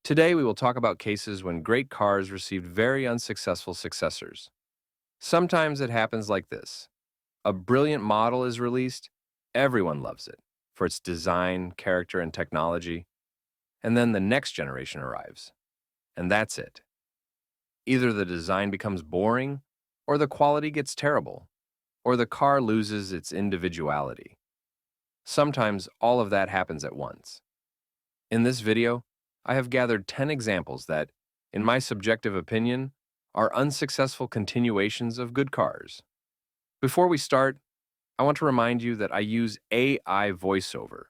Today, we will talk about cases when great cars received very unsuccessful successors. Sometimes it happens like this. A brilliant model is released, everyone loves it for its design, character, and technology, and then the next generation arrives, and that's it. Either the design becomes boring, or the quality gets terrible, or the car loses its individuality. Sometimes all of that happens at once. In this video, I have gathered 10 examples that, in my subjective opinion, are unsuccessful continuations of good cars. Before we start, I want to remind you that I use AI voiceover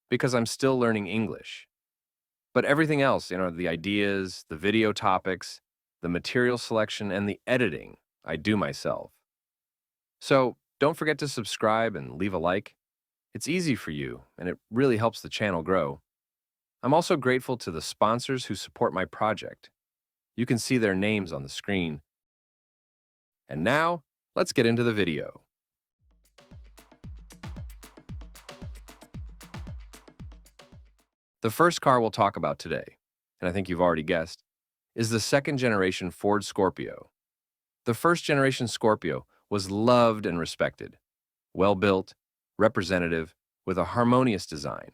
because I'm still learning English. But everything else, the ideas, the video topics, the material selection, and the editing, I do myself. So don't forget to subscribe and leave a like. It's easy for you, and it really helps the channel grow. I'm also grateful to the sponsors who support my project. You can see their names on the screen. And now, let's get into the video. The first car we'll talk about today, and I think you've already guessed, is the second-generation Ford Scorpio. The first-generation Scorpio was loved and respected, well-built, representative, with a harmonious design.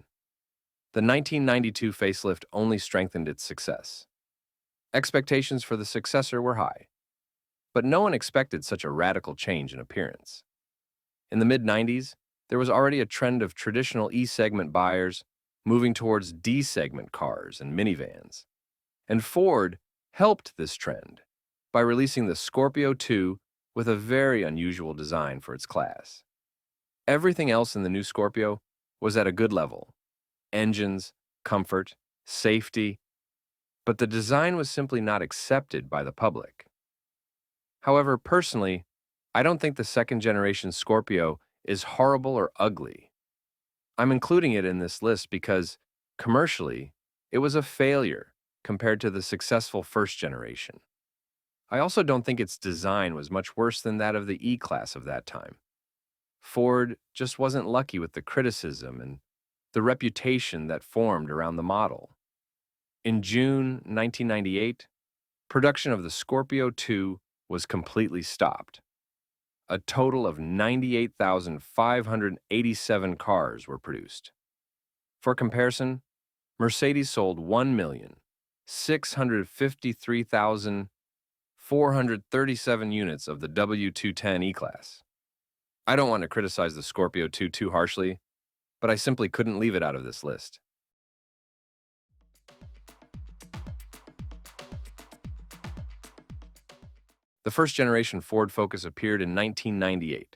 The 1992 facelift only strengthened its success. Expectations for the successor were high, but no one expected such a radical change in appearance. In the mid-90s, there was already a trend of traditional E-segment buyers moving towards D-segment cars and minivans. And Ford helped this trend by releasing the Scorpio 2 with a very unusual design for its class. Everything else in the new Scorpio was at a good level: engines, comfort, safety, but the design was simply not accepted by the public. However, personally, I don't think the second-generation Scorpio is horrible or ugly. I'm including it in this list because, commercially, it was a failure compared to the successful first generation. I also don't think its design was much worse than that of the E-Class of that time. Ford just wasn't lucky with the criticism and the reputation that formed around the model. In June 1998, production of the Scorpio 2 was completely stopped. A total of 98,587 cars were produced. For comparison, Mercedes sold 1,653,437 units of the W210 E-Class. I don't want to criticize the Scorpio 2 too harshly, but I simply couldn't leave it out of this list. The first-generation Ford Focus appeared in 1998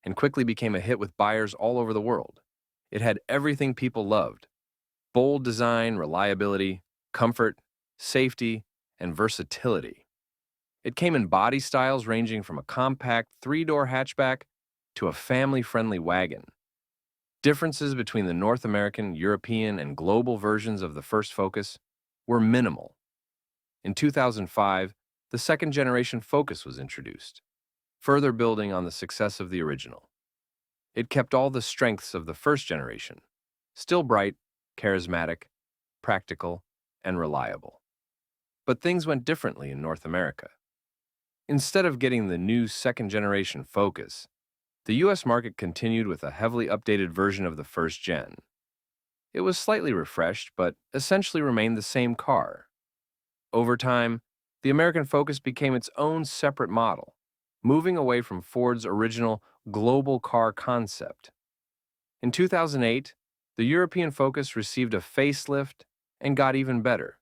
and quickly became a hit with buyers all over the world. It had everything people loved: bold design, reliability, comfort, safety, and versatility. It came in body styles ranging from a compact three-door hatchback to a family-friendly wagon. Differences between the North American, European, and global versions of the first Focus were minimal. In 2005, the second-generation Focus was introduced, further building on the success of the original. It kept all the strengths of the first generation: still bright, charismatic, practical, and reliable. But things went differently in North America. Instead of getting the new second-generation Focus, the U.S. market continued with a heavily updated version of the first gen. It was slightly refreshed, but essentially remained the same car. Over time, the American Focus became its own separate model, moving away from Ford's original global car concept. In 2008, the European Focus received a facelift and got even better.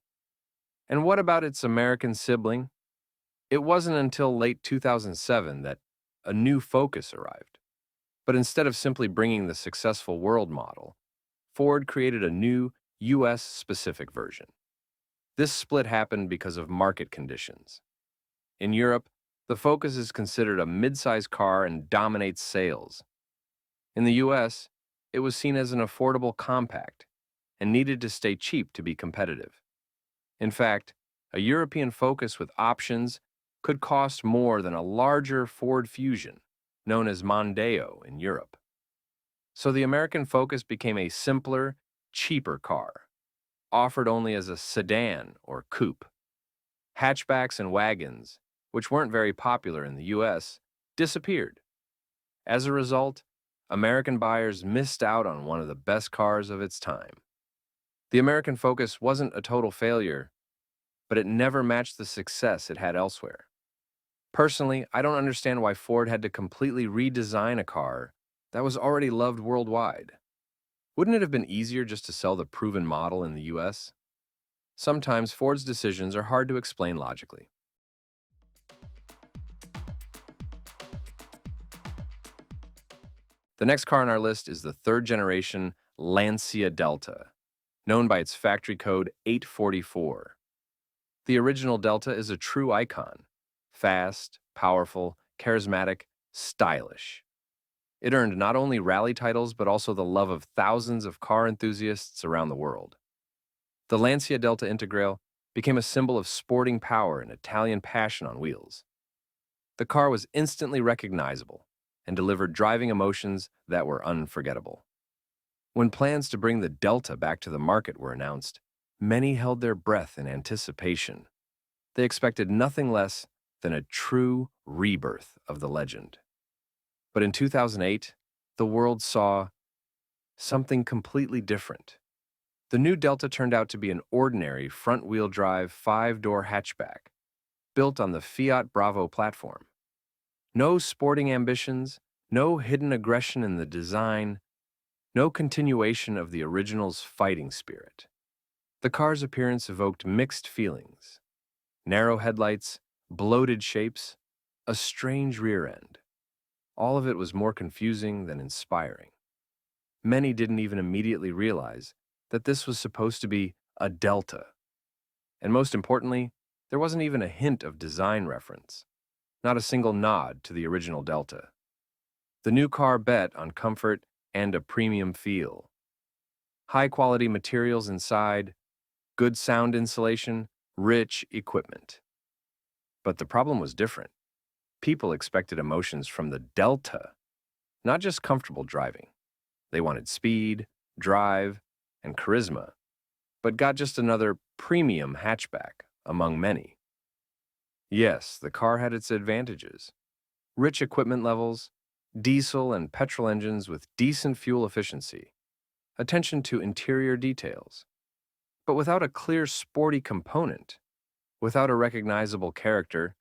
And what about its American sibling? It wasn't until late 2007 that a new Focus arrived. But instead of simply bringing the successful world model, Ford created a new US-specific version. This split happened because of market conditions. In Europe, the Focus is considered a mid-size car and dominates sales. In the US, it was seen as an affordable compact and needed to stay cheap to be competitive. In fact, a European Focus with options could cost more than a larger Ford Fusion, known as Mondeo in Europe. So the American Focus became a simpler, cheaper car. offered only as a sedan or coupe. Hatchbacks and wagons, which weren't very popular in the US, disappeared. As a result, American buyers missed out on one of the best cars of its time. The American Focus wasn't a total failure, but it never matched the success it had elsewhere. Personally, I don't understand why Ford had to completely redesign a car that was already loved worldwide. Wouldn't it have been easier just to sell the proven model in the US? Sometimes Ford's decisions are hard to explain logically. The next car on our list is the third generation Lancia Delta, known by its factory code 844. The original Delta is a true icon: fast, powerful, charismatic, stylish. It earned not only rally titles but also the love of thousands of car enthusiasts around the world. The Lancia Delta Integral became a symbol of sporting power and Italian passion on wheels. The car was instantly recognizable and delivered driving emotions that were unforgettable. When plans to bring the Delta back to the market were announced, many held their breath in anticipation. They expected nothing less than a true rebirth of the legend. But in 2008, the world saw something completely different. The new Delta turned out to be an ordinary front-wheel drive five-door hatchback, built on the Fiat Bravo platform. No sporting ambitions, no hidden aggression in the design, no continuation of the original's fighting spirit. The car's appearance evoked mixed feelings: narrow headlights, bloated shapes, a strange rear end. All of it was more confusing than inspiring. Many didn't even immediately realize that this was supposed to be a Delta. And most importantly, there wasn't even a hint of design reference, not a single nod to the original Delta. The new car bet on comfort and a premium feel. High-quality materials inside, good sound insulation, rich equipment. But the problem was different. People expected emotions from the Delta, not just comfortable driving. They wanted speed, drive, and charisma, but got just another premium hatchback among many. Yes, the car had its advantages: rich equipment levels, diesel and petrol engines with decent fuel efficiency, attention to interior details. But without a clear sporty component, without a recognizable character,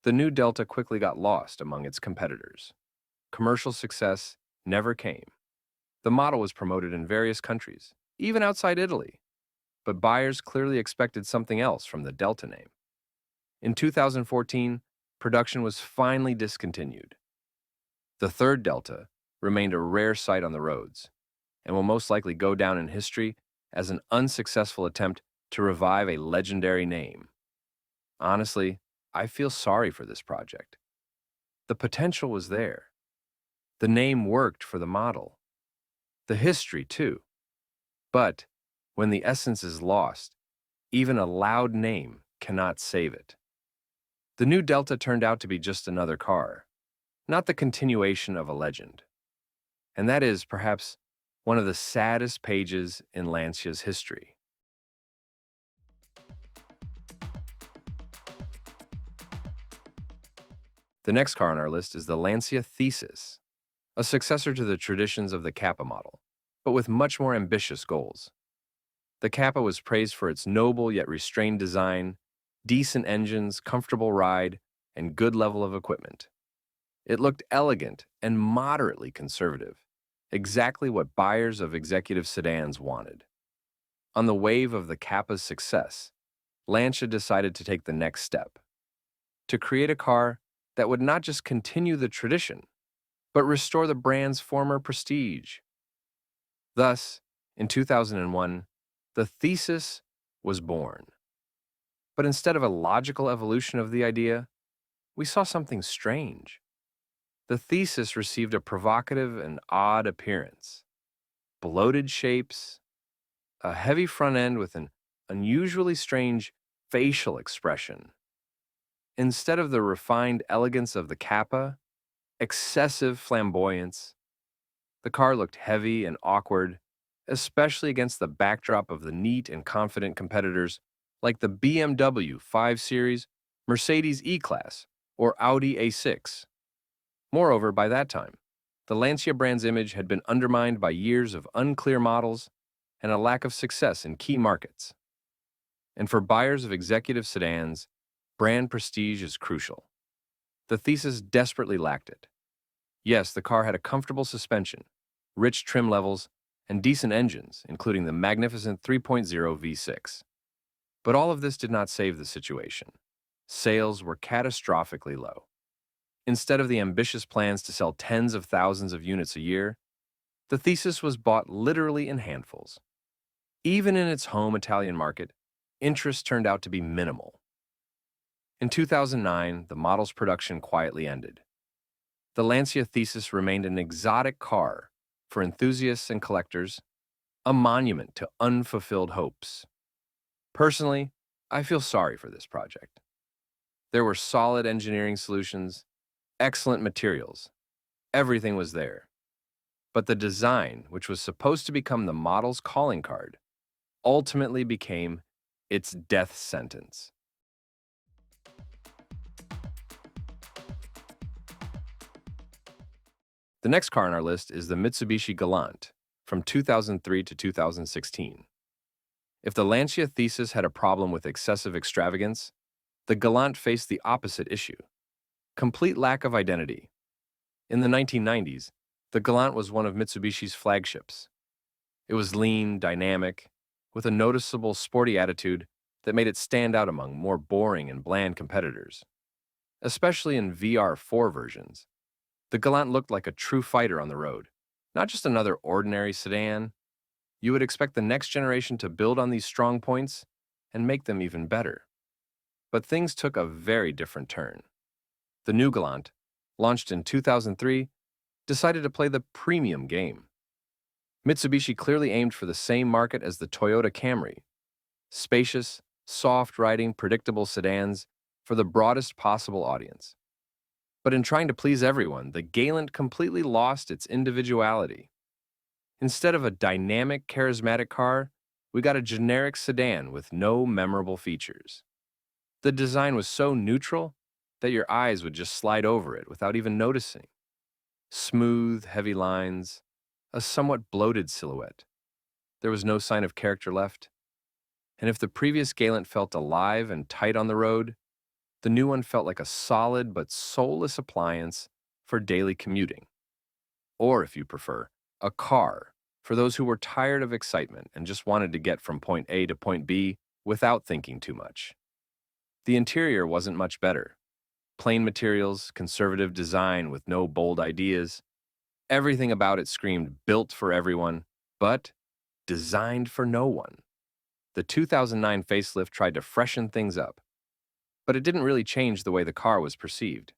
the new Delta quickly got lost among its competitors. Commercial success never came. The model was promoted in various countries, even outside Italy, but buyers clearly expected something else from the Delta name. In 2014, production was finally discontinued. The third Delta remained a rare sight on the roads and will most likely go down in history as an unsuccessful attempt to revive a legendary name. Honestly, I feel sorry for this project. The potential was there. The name worked for the model. The history, too. But when the essence is lost, even a loud name cannot save it. The new Delta turned out to be just another car, not the continuation of a legend. And that is, perhaps, one of the saddest pages in Lancia's history. The next car on our list is the Lancia Thesis, a successor to the traditions of the Kappa model, but with much more ambitious goals. The Kappa was praised for its noble yet restrained design, decent engines, comfortable ride, and good level of equipment. It looked elegant and moderately conservative, exactly what buyers of executive sedans wanted. On the wave of the Kappa's success, Lancia decided to take the next step, to create a car that would not just continue the tradition, but restore the brand's former prestige. Thus, in 2001, the Thesis was born. But instead of a logical evolution of the idea, we saw something strange. The Thesis received a provocative and odd appearance: bloated shapes, a heavy front end with an unusually strange facial expression. Instead of the refined elegance of the Kappa, excessive flamboyance. The car looked heavy and awkward, especially against the backdrop of the neat and confident competitors like the BMW 5 Series, Mercedes E-Class, or Audi A6. Moreover, by that time, the Lancia brand's image had been undermined by years of unclear models and a lack of success in key markets. And for buyers of executive sedans, brand prestige is crucial. The Thesis desperately lacked it. Yes, the car had a comfortable suspension, rich trim levels, and decent engines, including the magnificent 3.0 V6. But all of this did not save the situation. Sales were catastrophically low. Instead of the ambitious plans to sell tens of thousands of units a year, the Thesis was bought literally in handfuls. Even in its home Italian market, interest turned out to be minimal. In 2009, the model's production quietly ended. The Lancia Thesis remained an exotic car for enthusiasts and collectors, a monument to unfulfilled hopes. Personally, I feel sorry for this project. There were solid engineering solutions, excellent materials. Everything was there. But the design, which was supposed to become the model's calling card, ultimately became its death sentence. The next car on our list is the Mitsubishi Galant from 2003 to 2016. If the Lancia Thesis had a problem with excessive extravagance, the Galant faced the opposite issue: complete lack of identity. In the 1990s, the Galant was one of Mitsubishi's flagships. It was lean, dynamic, with a noticeable sporty attitude that made it stand out among more boring and bland competitors. Especially in VR4 versions, the Galant looked like a true fighter on the road, not just another ordinary sedan. You would expect the next generation to build on these strong points and make them even better. But things took a very different turn. The new Galant, launched in 2003, decided to play the premium game. Mitsubishi clearly aimed for the same market as the Toyota Camry: spacious, soft-riding, predictable sedans for the broadest possible audience. But in trying to please everyone, the Galant completely lost its individuality. Instead of a dynamic, charismatic car, we got a generic sedan with no memorable features. The design was so neutral that your eyes would just slide over it without even noticing. Smooth, heavy lines, a somewhat bloated silhouette. There was no sign of character left. And if the previous Galant felt alive and tight on the road, the new one felt like a solid but soulless appliance for daily commuting. Or, if you prefer, a car for those who were tired of excitement and just wanted to get from point A to point B without thinking too much. The interior wasn't much better. Plain materials, conservative design with no bold ideas. Everything about it screamed built for everyone, but designed for no one. The 2009 facelift tried to freshen things up, but it didn't really change the way the car was perceived.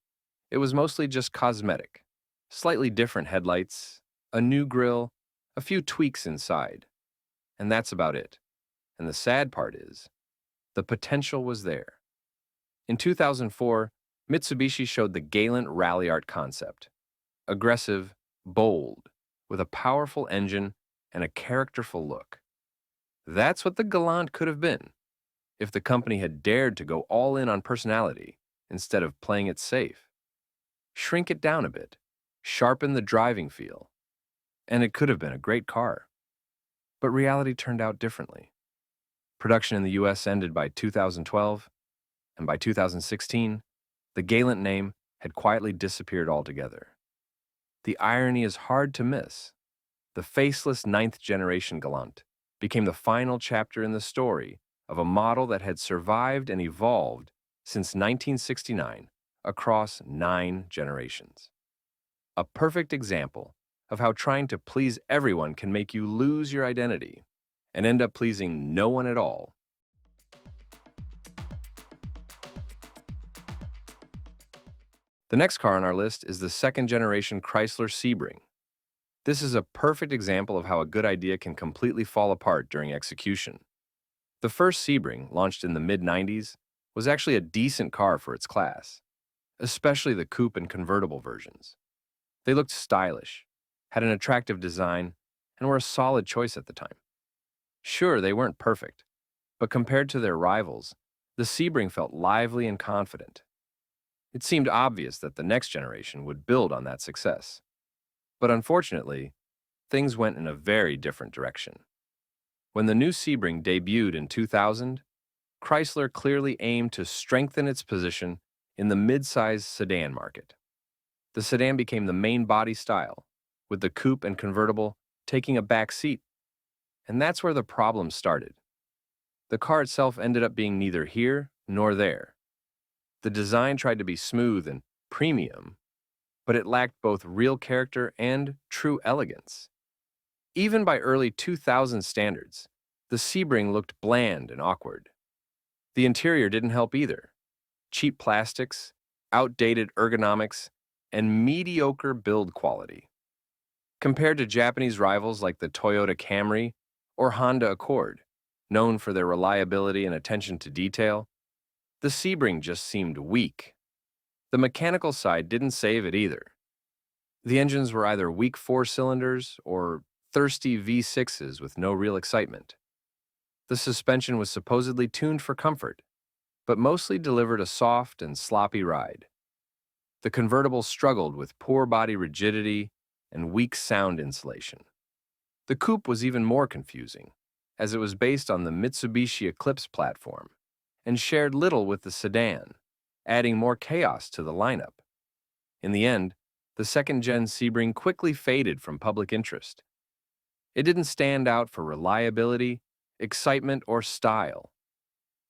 It was mostly just cosmetic. Slightly different headlights, a new grille, a few tweaks inside. And that's about it. And the sad part is, the potential was there. In 2004, Mitsubishi showed the Galant Rally Art concept. Aggressive, bold, with a powerful engine and a characterful look. That's what the Galant could have been, if the company had dared to go all in on personality instead of playing it safe. Shrink it down a bit, sharpen the driving feel, and it could have been a great car. But reality turned out differently. Production in the US ended by 2012, and by 2016, the Galant name had quietly disappeared altogether. The irony is hard to miss. The faceless ninth-generation Galant became the final chapter in the story of a model that had survived and evolved since 1969 across 9 generations. A perfect example of how trying to please everyone can make you lose your identity and end up pleasing no one at all. The next car on our list is the second-generation Chrysler Sebring. This is a perfect example of how a good idea can completely fall apart during execution. The first Sebring, launched in the mid-90s, was actually a decent car for its class, especially the coupe and convertible versions. They looked stylish, had an attractive design, and were a solid choice at the time. Sure, they weren't perfect, but compared to their rivals, the Sebring felt lively and confident. It seemed obvious that the next generation would build on that success. But unfortunately, things went in a very different direction. When the new Sebring debuted in 2000, Chrysler clearly aimed to strengthen its position in the mid-size sedan market. The sedan became the main body style, with the coupe and convertible taking a back seat. And that's where the problem started. The car itself ended up being neither here nor there. The design tried to be smooth and premium, but it lacked both real character and true elegance. Even by early 2000 standards, the Sebring looked bland and awkward. The interior didn't help either. Cheap plastics, outdated ergonomics, and mediocre build quality. Compared to Japanese rivals like the Toyota Camry or Honda Accord, known for their reliability and attention to detail, the Sebring just seemed weak. The mechanical side didn't save it either. The engines were either weak four-cylinders or thirsty V6s with no real excitement. The suspension was supposedly tuned for comfort, but mostly delivered a soft and sloppy ride. The convertible struggled with poor body rigidity and weak sound insulation. The coupe was even more confusing, as it was based on the Mitsubishi Eclipse platform and shared little with the sedan, adding more chaos to the lineup. In the end, the second-gen Sebring quickly faded from public interest. It didn't stand out for reliability, excitement, or style.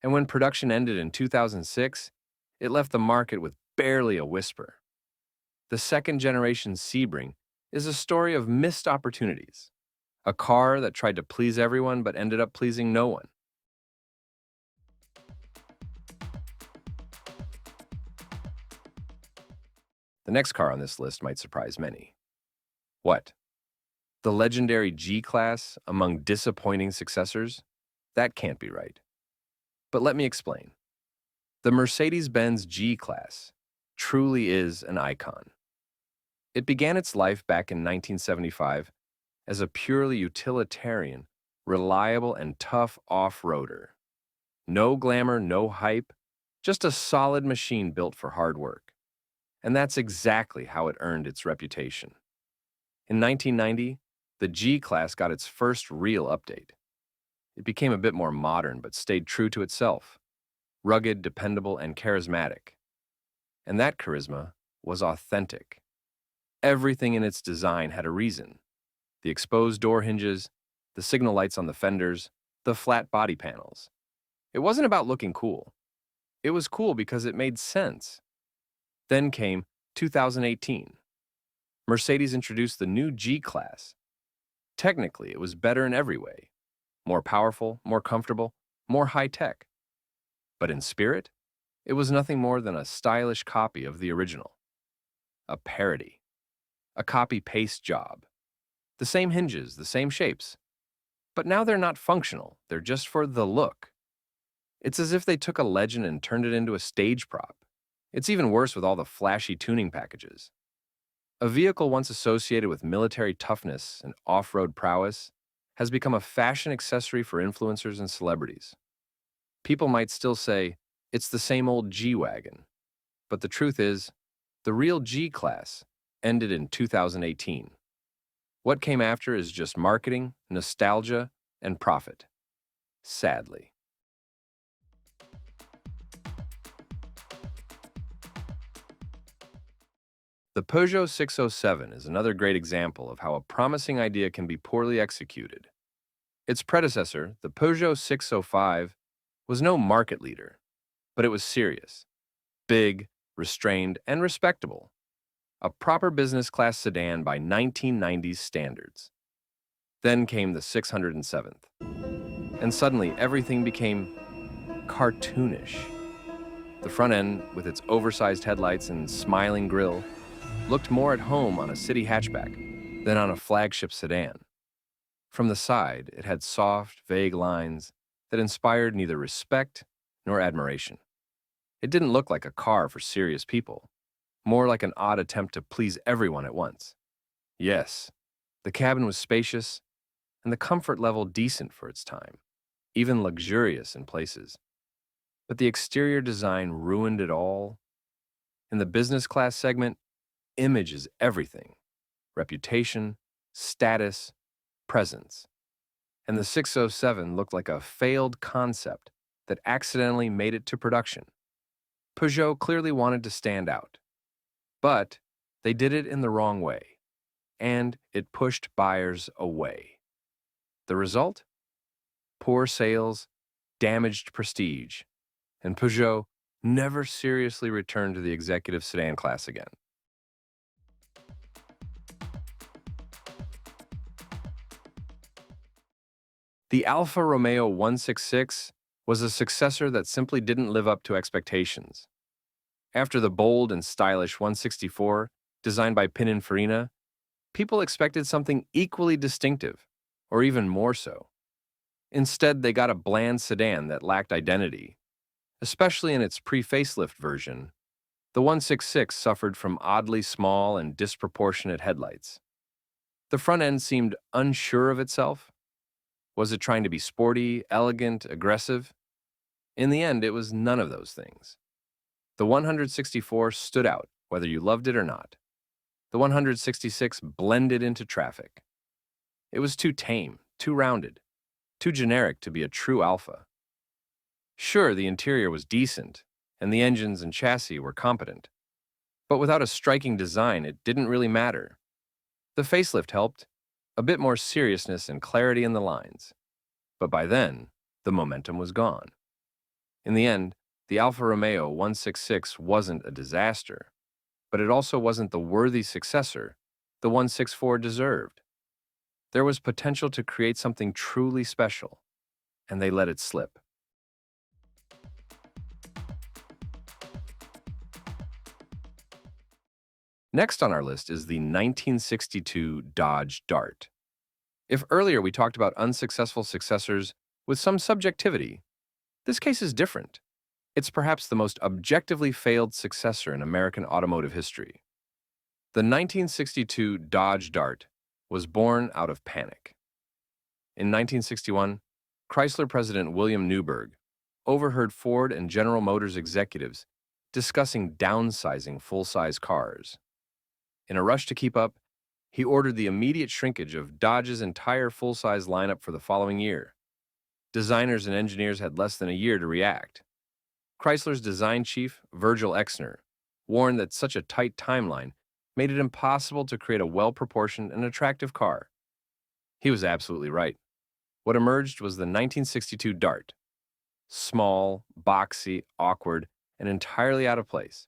And when production ended in 2006, it left the market with barely a whisper. The second-generation Sebring is a story of missed opportunities. A car that tried to please everyone but ended up pleasing no one. The next car on this list might surprise many. What? The legendary G-Class among disappointing successors? That can't be right. But let me explain. The Mercedes-Benz G-Class truly is an icon. It began its life back in 1975 as a purely utilitarian, reliable, and tough off-roader. No glamour, no hype, just a solid machine built for hard work. And that's exactly how it earned its reputation. In 1990, the G-Class got its first real update. It became a bit more modern but stayed true to itself, rugged, dependable, and charismatic. And that charisma was authentic. Everything in its design had a reason. The exposed door hinges, the signal lights on the fenders, the flat body panels. It wasn't about looking cool. It was cool because it made sense. Then came 2018. Mercedes introduced the new G-Class. Technically, it was better in every way. More powerful, more comfortable, more high-tech. But in spirit, it was nothing more than a stylish copy of the original. A parody. A copy-paste job. The same hinges, the same shapes. But now they're not functional, they're just for the look. It's as if they took a legend and turned it into a stage prop. It's even worse with all the flashy tuning packages. A vehicle once associated with military toughness and off-road prowess has become a fashion accessory for influencers and celebrities. People might still say, it's the same old G-Wagon. But the truth is, the real G-Class ended in 2018. What came after is just marketing, nostalgia, and profit. Sadly. The Peugeot 607 is another great example of how a promising idea can be poorly executed. Its predecessor, the Peugeot 605, was no market leader, but it was serious, big, restrained, and respectable. A proper business class sedan by 1990s standards. Then came the 607th, and suddenly everything became cartoonish. The front end, with its oversized headlights and smiling grille, looked more at home on a city hatchback than on a flagship sedan. From the side, it had soft, vague lines that inspired neither respect nor admiration. It didn't look like a car for serious people, more like an odd attempt to please everyone at once. Yes, the cabin was spacious, and the comfort level decent for its time, even luxurious in places. But the exterior design ruined it all. In the business class segment, image is everything: reputation, status, presence. And the 607 looked like a failed concept that accidentally made it to production. Peugeot clearly wanted to stand out, but they did it in the wrong way, and it pushed buyers away. The result? Poor sales, damaged prestige, and Peugeot never seriously returned to the executive sedan class again. The Alfa Romeo 166 was a successor that simply didn't live up to expectations. After the bold and stylish 164, designed by Pininfarina, people expected something equally distinctive, or even more so. Instead, they got a bland sedan that lacked identity. Especially in its pre-facelift version, the 166 suffered from oddly small and disproportionate headlights. The front end seemed unsure of itself. Was it trying to be sporty, elegant, aggressive? In the end, it was none of those things. The 164 stood out, whether you loved it or not. The 166 blended into traffic. It was too tame, too rounded, too generic to be a true Alfa. Sure, the interior was decent, and the engines and chassis were competent. But without a striking design, it didn't really matter. The facelift helped, a bit more seriousness and clarity in the lines. But by then, the momentum was gone. In the end, the Alfa Romeo 166 wasn't a disaster, but it also wasn't the worthy successor the 164 deserved. There was potential to create something truly special, and they let it slip. Next on our list is the 1962 Dodge Dart. If earlier we talked about unsuccessful successors with some subjectivity, this case is different. It's perhaps the most objectively failed successor in American automotive history. The 1962 Dodge Dart was born out of panic. In 1961, Chrysler President William Newberg overheard Ford and General Motors executives discussing downsizing full-size cars. In a rush to keep up, he ordered the immediate shrinkage of Dodge's entire full-size lineup for the following year. Designers and engineers had less than a year to react. Chrysler's design chief, Virgil Exner, warned that such a tight timeline made it impossible to create a well-proportioned and attractive car. He was absolutely right. What emerged was the 1962 Dart. Small, boxy, awkward, and entirely out of place.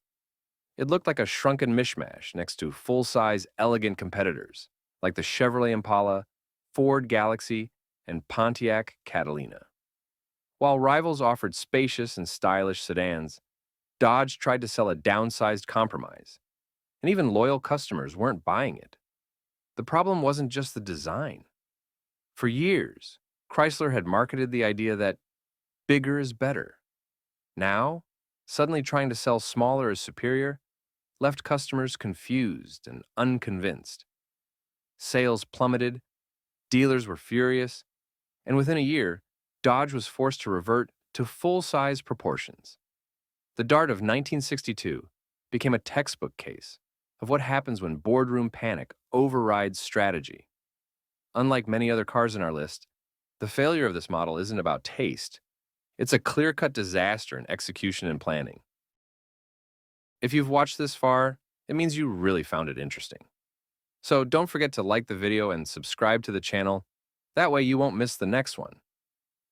It looked like a shrunken mishmash next to full-size, elegant competitors, like the Chevrolet Impala, Ford Galaxy, and Pontiac Catalina. While rivals offered spacious and stylish sedans, Dodge tried to sell a downsized compromise, and even loyal customers weren't buying it. The problem wasn't just the design. For years, Chrysler had marketed the idea that bigger is better. Now, suddenly trying to sell smaller as superior left customers confused and unconvinced. Sales plummeted, dealers were furious, and within a year, Dodge was forced to revert to full-size proportions. The Dart of 1962 became a textbook case of what happens when boardroom panic overrides strategy. Unlike many other cars in our list, the failure of this model isn't about taste. It's a clear-cut disaster in execution and planning. If you've watched this far, it means you really found it interesting. So don't forget to like the video and subscribe to the channel. That way you won't miss the next one.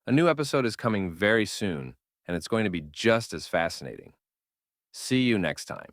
A new episode is coming very soon, and it's going to be just as fascinating. See you next time.